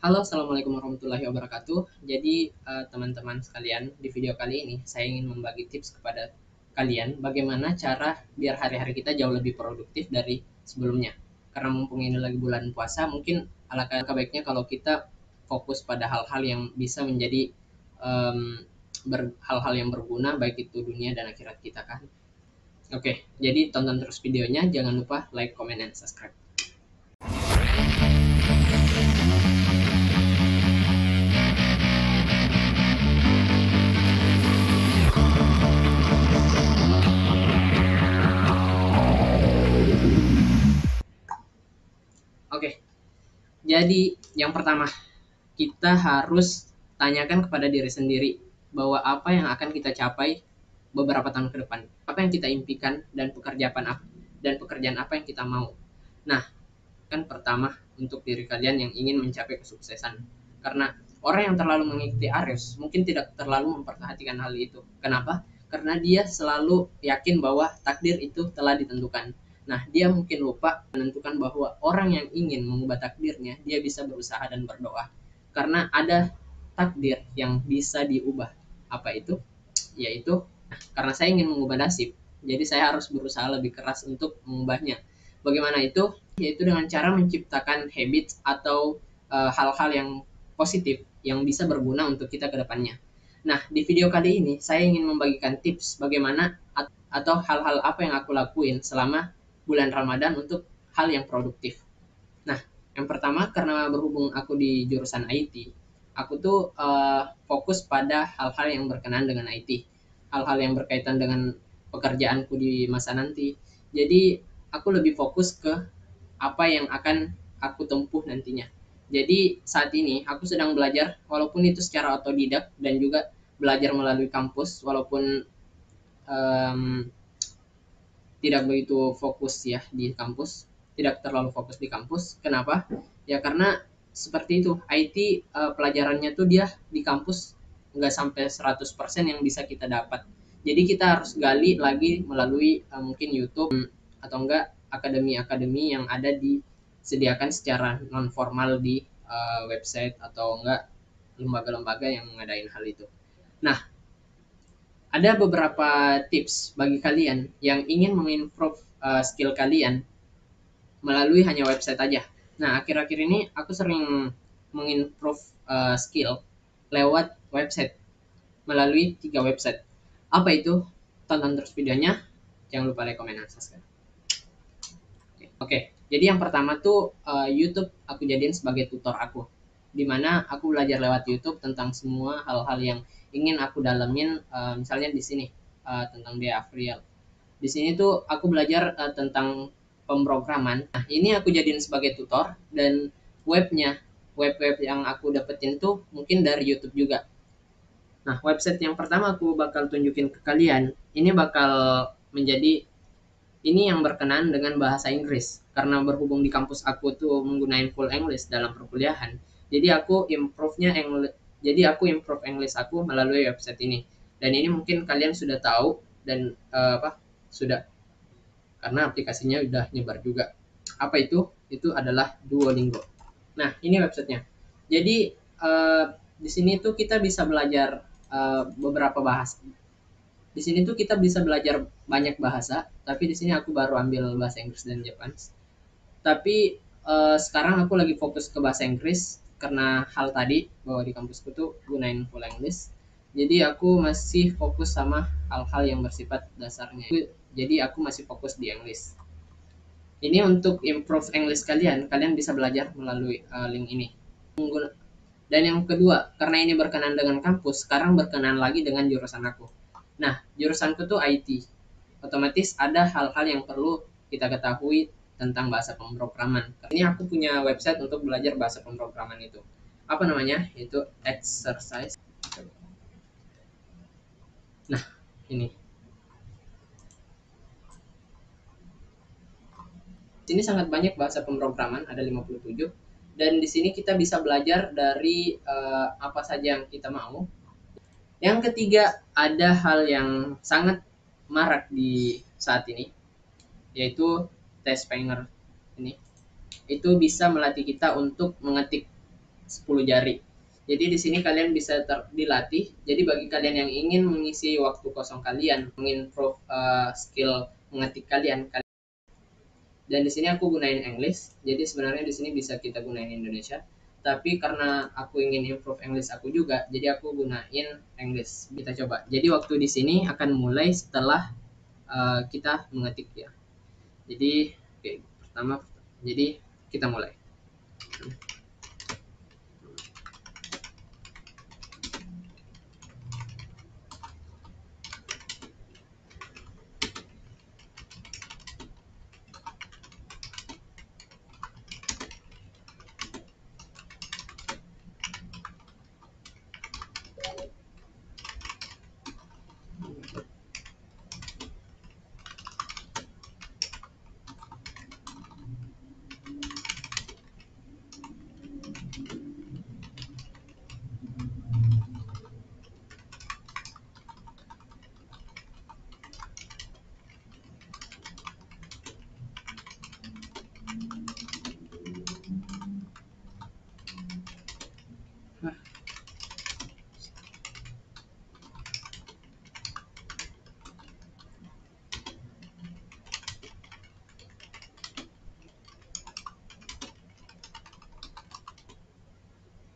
Halo, assalamualaikum warahmatullahi wabarakatuh. Jadi, teman-teman sekalian, di video kali ini saya ingin membagi tips kepada kalian bagaimana cara biar hari-hari kita jauh lebih produktif dari sebelumnya. Karena mumpung ini lagi bulan puasa, mungkin alangkah baiknya kalau kita fokus pada hal-hal yang bisa menjadi em, hal-hal yang berguna baik itu dunia dan akhirat kita kan. Oke, jadi tonton terus videonya, jangan lupa like, comment, dan subscribe. Oke, jadi yang pertama kita harus tanyakan kepada diri sendiri bahwa apa yang akan kita capai beberapa tahun ke depan, apa yang kita impikan dan pekerjaan apa yang kita mau. Nah, kan pertama untuk diri kalian yang ingin mencapai kesuksesan. Karena orang yang terlalu mengikuti arus mungkin tidak terlalu memperhatikan hal itu. Kenapa? Karena dia selalu yakin bahwa takdir itu telah ditentukan. Nah, dia mungkin lupa menentukan bahwa orang yang ingin mengubah takdirnya, dia bisa berusaha dan berdoa. Karena ada takdir yang bisa diubah. Apa itu? Yaitu, karena saya ingin mengubah nasib, jadi saya harus berusaha lebih keras untuk mengubahnya. Bagaimana itu? Yaitu dengan cara menciptakan habits atau hal-hal yang positif yang bisa berguna untuk kita ke depannya. Nah, di video kali ini saya ingin membagikan tips bagaimana atau hal-hal apa yang aku lakuin selama bulan Ramadan untuk hal yang produktif. Nah, yang pertama karena berhubung aku di jurusan IT, aku tuh fokus pada hal-hal yang berkenaan dengan IT, hal-hal yang berkaitan dengan pekerjaanku di masa nanti. Jadi aku lebih fokus ke apa yang akan aku tempuh nantinya. Jadi saat ini aku sedang belajar, walaupun itu secara otodidak dan juga belajar melalui kampus, walaupun um, tidak begitu fokus ya di kampus, tidak terlalu fokus di kampus. Kenapa? Ya karena seperti itu, IT pelajarannya tuh dia di kampus nggak sampai 100% yang bisa kita dapat. Jadi kita harus gali lagi melalui mungkin YouTube atau enggak akademi-akademi yang ada disediakan secara non formal di website atau enggak lembaga-lembaga yang mengadain hal itu. Nah, ada beberapa tips bagi kalian yang ingin mengimprove skill kalian melalui hanya website aja. Nah, akhir-akhir ini aku sering mengimprove skill lewat website melalui 3 website. Apa itu? Tonton terus videonya. Jangan lupa like, comment, dan subscribe. Oke, jadi yang pertama tuh YouTube aku jadiin sebagai tutor aku. Dimana aku belajar lewat YouTube tentang semua hal-hal yang ingin aku dalemin, misalnya di sini tentang Behavioral. Di sini tuh aku belajar tentang pemrograman. Nah, ini aku jadiin sebagai tutor dan webnya, web-web yang aku dapetin tuh mungkin dari YouTube juga. Nah, website yang pertama aku bakal tunjukin ke kalian, ini bakal menjadi ini yang berkenaan dengan bahasa Inggris. Karena berhubung di kampus aku tuh menggunakan full English dalam perkuliahan, jadi aku improve English aku melalui website ini. Dan ini mungkin kalian sudah tahu dan sudah, karena aplikasinya udah nyebar juga. Apa itu? Itu adalah Duolingo. Nah, ini websitenya. Jadi di sini tuh kita bisa belajar beberapa bahasa. Di sini tuh kita bisa belajar banyak bahasa, tapi di sini aku baru ambil bahasa Inggris dan Jepang. Tapi sekarang aku lagi fokus ke bahasa Inggris karena hal tadi bahwa di kampusku tuh gunain full English. Jadi aku masih fokus sama hal-hal yang bersifat dasarnya. Jadi aku masih fokus di English. Ini untuk improve English kalian, kalian bisa belajar melalui link ini. Dan yang kedua, karena ini berkenaan dengan kampus, sekarang berkenaan lagi dengan jurusan aku. Nah, jurusanku tuh IT. Otomatis ada hal-hal yang perlu kita ketahui tentang bahasa pemrograman. Ini aku punya website untuk belajar bahasa pemrograman itu. Apa namanya? Itu exercise. Nah, ini. Di sini sangat banyak bahasa pemrograman, ada 57. Dan di sini kita bisa belajar dari apa saja yang kita mau. Yang ketiga, ada hal yang sangat marak di saat ini, yaitu test Panger ini. Itu bisa melatih kita untuk mengetik 10 jari. Jadi di sini kalian bisa dilatih. Jadi bagi kalian yang ingin mengisi waktu kosong kalian, mengimprove skill mengetik kalian, dan di sini aku gunain English. Jadi sebenarnya di sini bisa kita gunain Indonesia. Tapi karena aku ingin improve English aku juga, jadi aku gunain English. Kita coba. Jadi waktu di sini akan mulai setelah kita mengetik ya. Jadi oke, pertama, jadi kita mulai.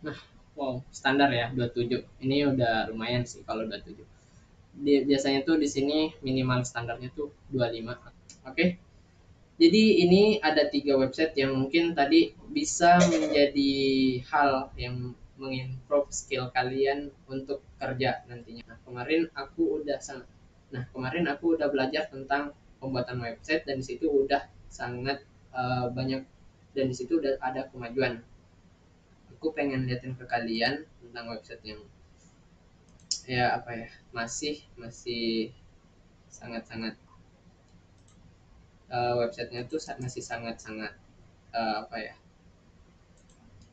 Nah, wow, standar ya 27. Ini udah lumayan sih kalau 27. Biasanya tuh di sini minimal standarnya tuh 25. Oke. Jadi ini ada 3 website yang mungkin tadi bisa menjadi hal yang mengimprove skill kalian untuk kerja nantinya. Kemarin aku udah belajar tentang pembuatan website, dan di situ udah sangat banyak, dan di situ udah ada kemajuan. Aku pengen liatin ke kalian tentang website yang ya apa ya, masih masih sangat-sangat websitenya tuh masih sangat-sangat apa ya,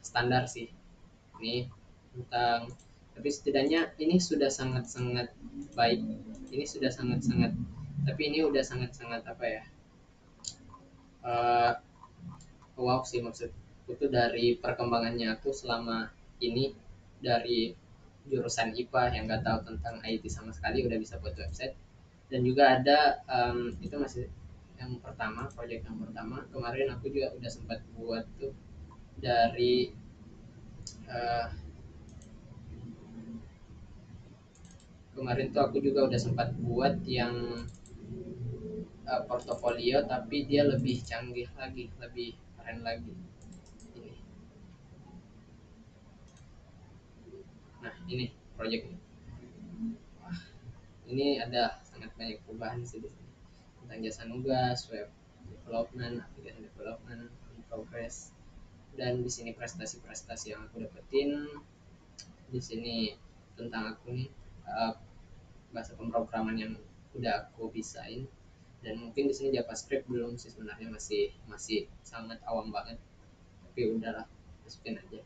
standar sih ini tentang, tapi setidaknya ini sudah sangat-sangat baik, ini sudah sangat-sangat, tapi ini udah sangat-sangat apa ya, uh, wow sih maksud itu dari perkembangannya aku selama ini, dari jurusan IPA yang nggak tahu tentang IT sama sekali udah bisa buat website. Dan juga ada itu masih yang pertama, project yang pertama kemarin aku juga udah sempat buat tuh dari uh, kemarin tuh aku juga udah sempat buat yang portofolio, tapi dia lebih canggih lagi, lebih keren lagi ini. Nah ini project ini ada sangat banyak perubahan sih di sini tentang jasa nugas, web development, application development, in progress, dan di sini prestasi-prestasi yang aku dapetin di sini tentang aku nih, uh, bahasa pemrograman yang udah aku bisain. Dan mungkin di sini JavaScript belum sih sebenarnya, masih masih sangat awam banget, tapi udahlah, masukin aja.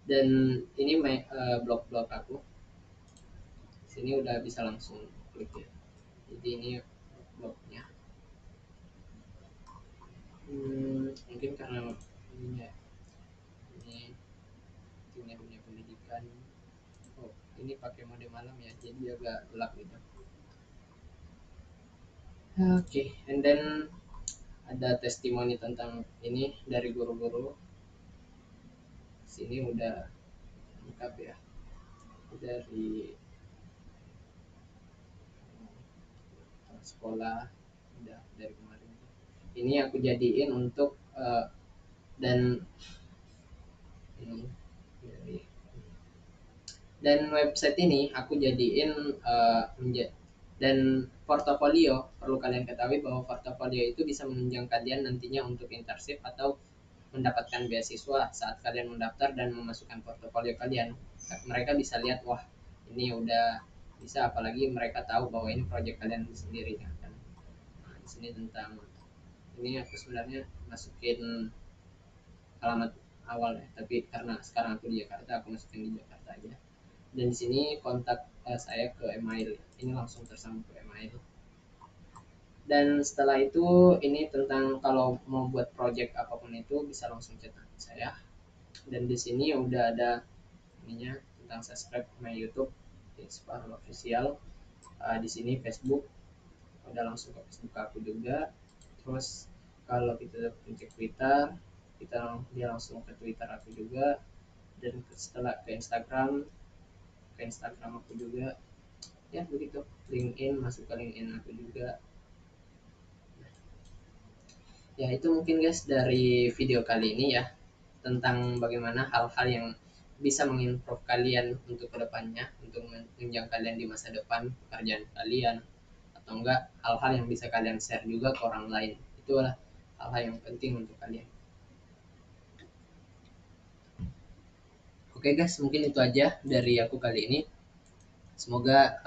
Dan ini blog-blog aku sini udah bisa langsung klik ya. Jadi ini blognya. Mungkin karena ini ya, ini punya dunia pendidikan. Oh, ini pakai mode malam ya, jadi agak gelap gitu. Oke, okay. And then ada testimoni tentang ini dari guru-guru. Sini udah lengkap ya, dari sekolah udah dari kemarin. Ini aku jadiin untuk dan ini dari, dan website ini aku jadiin dan portofolio. Perlu kalian ketahui bahwa portofolio itu bisa menunjang kalian nantinya untuk internship atau mendapatkan beasiswa saat kalian mendaftar dan memasukkan portofolio kalian. Mereka bisa lihat, wah ini udah bisa, apalagi mereka tahu bahwa ini project kalian sendiri kan. Nah, di sini tentang ini aku sebenarnya masukin alamat awal ya, tapi karena sekarang aku di Jakarta, aku masukin di Jakarta aja. Dan di sini kontak saya ke email, ini langsung tersambung ke email. Dan setelah itu ini tentang kalau mau buat project apapun itu bisa langsung chat saya. Dan di sini udah ada ininya tentang subscribe my YouTube Isfarul Official. Di sini Facebook, udah langsung ke Facebook aku juga. Terus kalau kita pencet Twitter, dia langsung ke Twitter aku juga. Dan setelah ke Instagram aku juga, ya begitu. LinkedIn, masuk ke LinkedIn aku juga. Ya itu mungkin guys dari video kali ini ya, tentang bagaimana hal-hal yang bisa mengimprove kalian untuk kedepannya, untuk menunjang kalian di masa depan pekerjaan kalian, atau enggak hal-hal yang bisa kalian share juga ke orang lain. Itulah hal-hal yang penting untuk kalian. Oke guys, mungkin itu aja dari aku kali ini. Semoga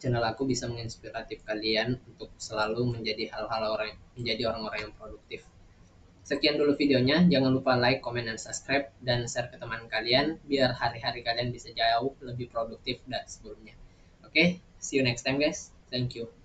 channel aku bisa menginspiratif kalian untuk selalu menjadi orang-orang yang produktif. Sekian dulu videonya, jangan lupa like, comment, dan subscribe, dan share ke teman kalian biar hari-hari kalian bisa jauh lebih produktif dari sebelumnya. Oke, see you next time guys. Thank you.